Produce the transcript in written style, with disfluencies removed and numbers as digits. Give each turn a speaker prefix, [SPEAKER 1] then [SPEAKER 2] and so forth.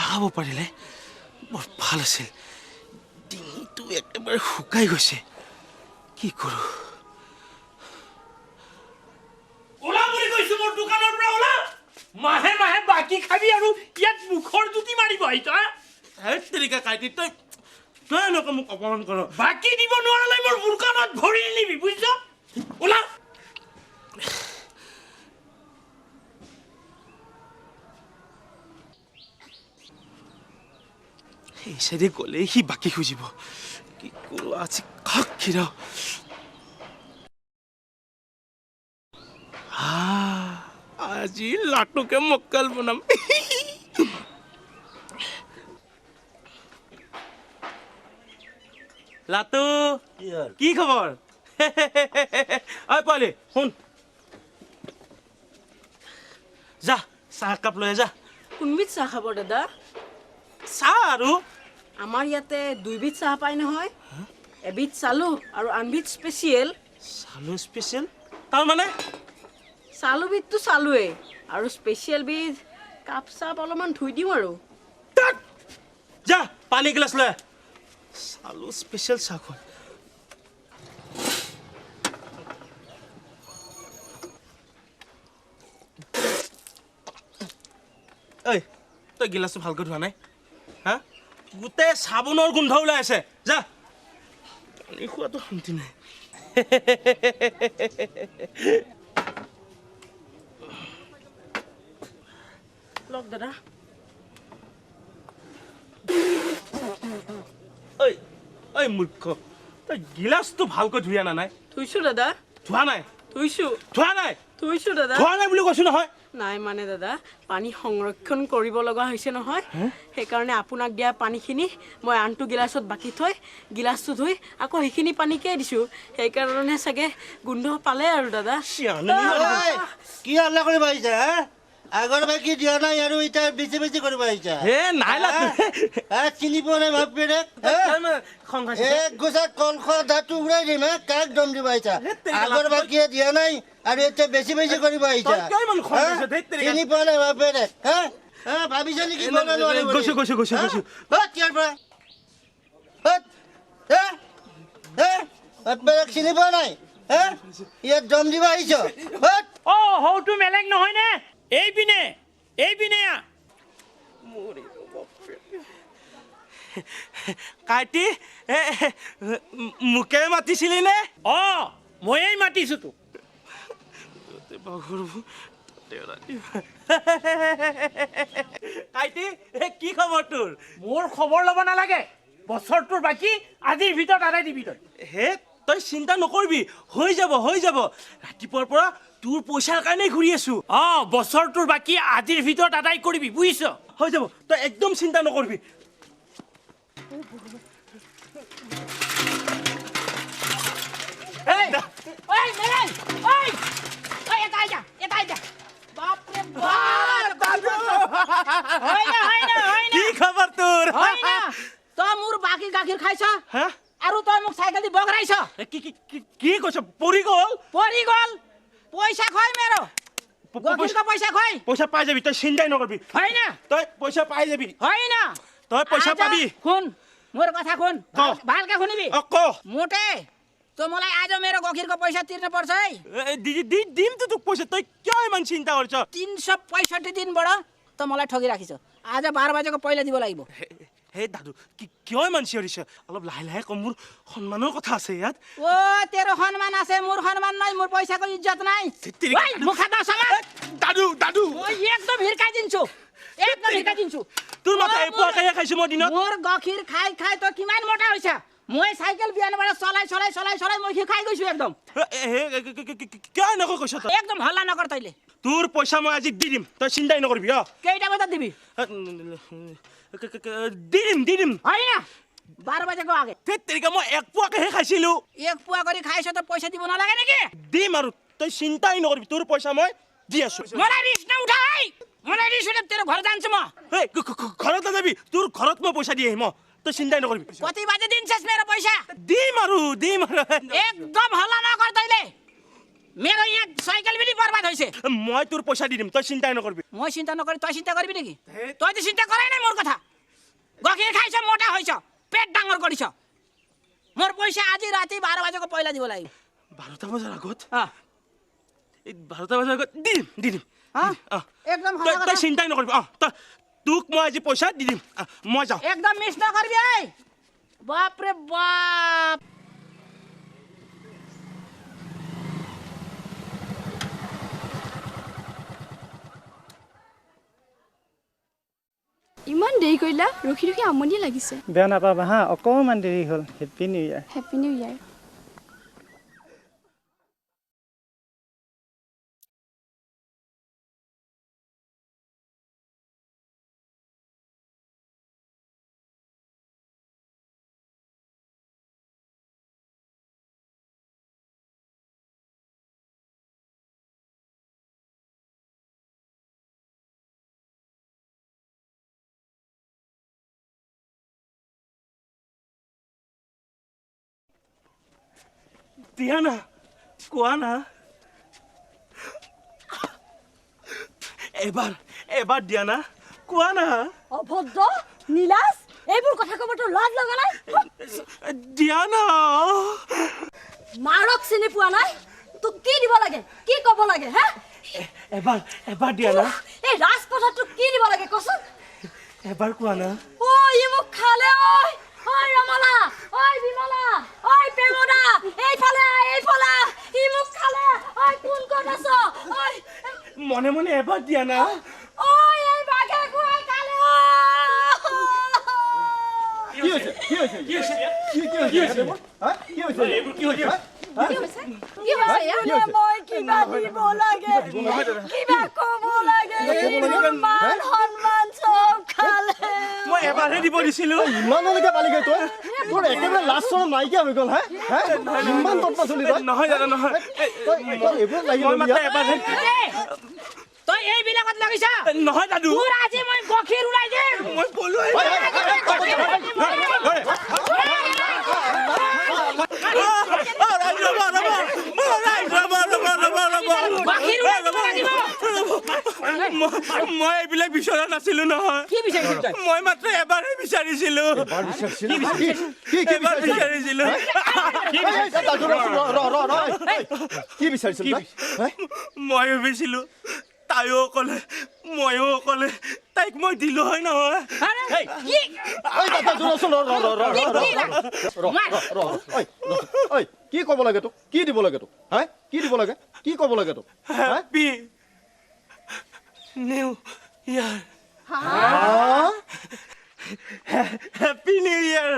[SPEAKER 1] চাব পাৰিলে বৰ ভাল আছিল। ডিঙিটো একেবাৰে শুকাই গৈছে, কি কৰোঁ?
[SPEAKER 2] ওলা বুলি কৈছো, মোৰ দোকানৰ পৰা ওলা। মাহে মাহে বাকী খাবি আৰু ইয়াত মুখৰ জুতি মাৰিব আহিছ।
[SPEAKER 1] তেৰিকা কাইটি, তই তই এনেকৈ মোক অপমান কৰ।
[SPEAKER 2] বাকী দিব নোৱাৰিলে মোৰ দোকানত ভৰি নিবি, বুজিছ? ওলা।
[SPEAKER 1] এই চাইডে গ'লেই সি বাকী খুজিব, কি কৰোঁ? আজি কাক খিৰাও? আজি লাটুকে মক্কাল বনাম। লাটু, কি খবৰ? ঐ পোৱালি শুন, যা চাহ একাপ লৈ যা।
[SPEAKER 3] কোনবিধ চাহ খাব দাদা?
[SPEAKER 1] চাহ আৰু
[SPEAKER 3] আমাৰ ইয়াতে দুইবিধ চাহ পায় নহয়, এবিধ চালু আৰু আনবিধ স্পেচিয়েল।
[SPEAKER 1] চালু স্পেচিয়েল তাৰমানে?
[SPEAKER 3] চালুবিধটো চালুৱেই আৰু স্পেচিয়েল বিধ কাপ চাপ অলপমান ধুই দিওঁ আৰু।
[SPEAKER 1] যা পানী গিলাচ লৈ চালু স্পেচিয়েল চাহ খোৱা। ঐ তই গিলাচটো ভালকৈ ধোৱা নাই? হা, গোটেই চাবোনৰ গোন্ধ ওলাই আছে। যা, পানী খোৱাটো শান্তি নাই।
[SPEAKER 3] লওক দাদা।
[SPEAKER 1] ঐ ঐ মূৰ্খ, তই গিলাচটো ভালকৈ ধুই আনা নাই?
[SPEAKER 3] ধুইছোঁ দাদা,
[SPEAKER 1] ধোৱা নাই?
[SPEAKER 3] ধুইছোঁ
[SPEAKER 1] ধোৱা নাই?
[SPEAKER 3] ধুইছোঁ দাদা।
[SPEAKER 1] ধোৱা নাই বুলি কৈছো নহয়।
[SPEAKER 3] নাই মানে দাদা, পানী সংৰক্ষণ কৰিব লগা হৈছে নহয়, সেইকাৰণে আপোনাক দিয়া পানীখিনি মই আনটো গিলাচত বাকি থৈ গিলাচটো ধুই আকৌ সেইখিনি পানীকে দিছোঁ, সেইকাৰণে চাগে গোন্ধ পালে আৰু দাদা।
[SPEAKER 4] কি হাল্লা কৰিব আহিছা? আগৰ বাকী দিয়া নাই আৰু এতিয়া বেছি বেছি কৰিব আহিছা?
[SPEAKER 1] হে নাই লাটু,
[SPEAKER 4] চিনি পোৱা নাই ভাব পেৰে? এক গোছা কলখ দাঁতটো উৰাই দিম, কাক দম দিব আহিছা? আগৰ বাকীয়ে দিয়া নাই আৰু এতিয়া বেছি বেছি কৰিব আহিছা? চিনি পোৱা নাই ভাব পেৰে? ভাবিছা নেকি?
[SPEAKER 1] গৈছো গৈছো গৈছো গৈছো।
[SPEAKER 4] চিনি পোৱা নাই? ইয়াত দম দিব আহিছ?
[SPEAKER 2] অ হৌটো মেলেং নহয় নে? এইপিনে এইপিনে
[SPEAKER 1] কাইটি, মোকে মাতিছিলি নে?
[SPEAKER 2] অ ময়েই মাতিছো তো।
[SPEAKER 1] কাইটি, কি খবৰ তোৰ?
[SPEAKER 2] মোৰ খবৰ ল'ব নালাগে, বছৰটোৰ বাকী আজিৰ ভিতৰত আদায় দিবি তই।
[SPEAKER 1] হে তই চিন্তা নকৰিবি, হৈ যাব হৈ যাব। ৰাতিপুৱাৰ পৰা তোৰ পইচাৰ কাৰণেই ঘূৰি আছো।
[SPEAKER 2] অ বছৰটোৰ বাকী আজিৰ ভিতৰত আদায় কৰিবি, বুজিছ?
[SPEAKER 1] হৈ যাব, তই একদম চিন্তা নকৰিবি। কি খবৰ তোৰ?
[SPEAKER 3] তই মোৰ বাকী গাখীৰ খাইছ
[SPEAKER 1] হা?
[SPEAKER 3] আৰু তই মোক চাইকেল দি বগৰাইছ।
[SPEAKER 1] কি কৈছ? পৰি গ'ল?
[SPEAKER 3] পৰি গ'ল, পইচা খয় মেৰো, গাখীৰ পইচা খয়।
[SPEAKER 1] পইচা পাই যাবি, তই চিন্তাই নকৰিবি।
[SPEAKER 3] হয় না?
[SPEAKER 1] তই পইচা পাই যাবি,
[SPEAKER 3] হয় না?
[SPEAKER 1] তই পইচা পাবি।
[SPEAKER 3] শুন मोर कथा खुन भालका खुनिबी
[SPEAKER 1] अक्को
[SPEAKER 3] मोटे तो मलाई आज मेरो गखिरको पैसा तिर्न पर्छ है
[SPEAKER 1] दिम त तुक पैसा तै क्या मान चिन्ता गर्छ
[SPEAKER 3] 365 दिनबाट त मलाई ठगी राखिछ आज 12 बजेको पहिला দিব লাগিব
[SPEAKER 1] हे दादु কিয় মান চিৰিছ অলপ লাহে লাহে কম মোৰ সম্মানৰ কথা আছে ইয়াত
[SPEAKER 3] ও তেरो সম্মান আছে মোৰ সম্মান নাই মোৰ পইসাको इज्जत নাই ওই মুখা দাও সামা
[SPEAKER 1] दादु दादु
[SPEAKER 3] ওই একদম হিরকাই দিনছো একদম হিরকাই দিনছো
[SPEAKER 1] তোৰ মাথা এপোৱা কায়া খাইছ মই দিনত
[SPEAKER 3] মোৰ গখিৰ খাই খাই তো কিমান মোটা হৈছা মই সাইকেল বিয়ানबाट চলাই মই খাই গৈছো একদম
[SPEAKER 1] কিয় নক কৈছ তই
[SPEAKER 3] একদম হল্লা নকৰ তইলে
[SPEAKER 1] তোৰ পইচা মই আজি দি দিম তই চিন্তাই নকৰিবি
[SPEAKER 3] কেইটা বজাত দিবি
[SPEAKER 1] দিম
[SPEAKER 3] हैन 12 बजेको आगे
[SPEAKER 1] तेरिका মই এক পোৱাকে খাইছিলো
[SPEAKER 3] এক পোৱা কৰি খাইছ त पैसा দিব নালাগে নেকি
[SPEAKER 1] দিম আৰু তই চিন্তাই নকৰিবি তোৰ পইচা মই দি আছো
[SPEAKER 3] मलाई रिस नउठाই मलाई रिस उठे तेरो घर जान्छु म
[SPEAKER 1] हे घरत যাবি তোৰ ঘৰত মই পইচা দি আহিম তই চিন্তাই নকৰিবি
[SPEAKER 3] कति बजे दिन्छस् मेरो पैसा
[SPEAKER 1] দিম আৰু
[SPEAKER 3] एकदम हल्ला नगर तैले मेरो यहाँ साइकल पनि बर्बाद হৈছে
[SPEAKER 1] মই তোৰ পইচা দি দিম তই চিন্তাই নকৰিবি
[SPEAKER 3] মই চিন্তা নকৰি তই চিন্তা কৰিবি নেকি তই তো চিন্তা কৰাই নাই মোৰ কথা গাখীৰ খাইছ মোটা হৈছ পেট ডাঙৰ কৰিছ মোৰ পইচা আজি ৰাতি 12 বজাকৈ পইলা দিব লাগিব
[SPEAKER 1] 12টা বজাৰ আগত এই 12টা বজাৰ আগত দি দিম
[SPEAKER 3] একদম
[SPEAKER 1] তই চিন্তাই নকৰিবি তোক মই আজি পইচা দি দিম মই যাওঁ
[SPEAKER 3] একদম মিছ নকৰিবি এই বাপ ৰে বাপ
[SPEAKER 5] ইমান দেৰি কৰিলা ৰখি ৰখি আমনি লাগিছে
[SPEAKER 6] বেয়া নাপাবা হা অকণমান দেৰি হ'ল হেপী নিউ ইয়াৰ
[SPEAKER 5] হেপী নিউ ইয়াৰ
[SPEAKER 1] দিয়া না কোৱা না এবাৰ দিয়া না কোৱা না
[SPEAKER 3] অভদ্ৰ নীলাজ এইবোৰ কথা ক'বতো লাজ লগা নাই
[SPEAKER 1] দিয়া না
[SPEAKER 3] মাৰক চিনি পোৱা নাই তোক কি দিব লাগে কি ক'ব লাগে হে
[SPEAKER 1] এবাৰ দিয়া না
[SPEAKER 3] এই ৰাজপথত তোক কি দিব লাগে কচোন
[SPEAKER 1] এবাৰ কোৱা না
[SPEAKER 3] ঐ ই মোক খালে ঐ ৰমলা ঐ বিমলা ঐ প্ৰেমদা এইফালে ই মোক খালে ঐ কোন কোন আছ ঐ
[SPEAKER 1] মনে মনে এবাৰ দিয়া না
[SPEAKER 3] ঐ এই বাঘে খুৱাই খালে মই কিবা দিব লাগে কিবা ক'ব লাগে মান সন্মান চব খালে
[SPEAKER 1] মই এবাৰহে দিব দিছিলোঁ
[SPEAKER 6] ইমানলৈকে পালি গৈ তই তোৰ একেবাৰে লাষ্ট চৰম নাইকিয়া হৈ গ'ল হা ইমান তৎপা চলি তই
[SPEAKER 1] নহয় দাদা নহয়
[SPEAKER 6] এইবোৰ লাগি
[SPEAKER 1] মই মাত্ৰ এবাৰহে
[SPEAKER 3] তই এইবিলাকত লাগিছ
[SPEAKER 1] নহয় দাদু
[SPEAKER 3] তোৰ আজি মই গাখীৰ উলাই দিম
[SPEAKER 1] মই ক'লো মই এইবিলাক বিচৰা নাছিলো নহয় মই মাত্ৰ এবাৰহে বিচাৰিছিলো
[SPEAKER 6] কি বিচাৰিছিল
[SPEAKER 1] মই ভাবিছিলো তাইও অকলে ময়ো অকলে তাইক মই দিলো হয় নহয়
[SPEAKER 6] কি ক'ব লাগে তোক কি দিব লাগে তোক হা কি দিব লাগে কি ক'ব লাগে তোক
[SPEAKER 1] হেপী নিউ ইয়াৰ হেপী নিউ ইয়াৰ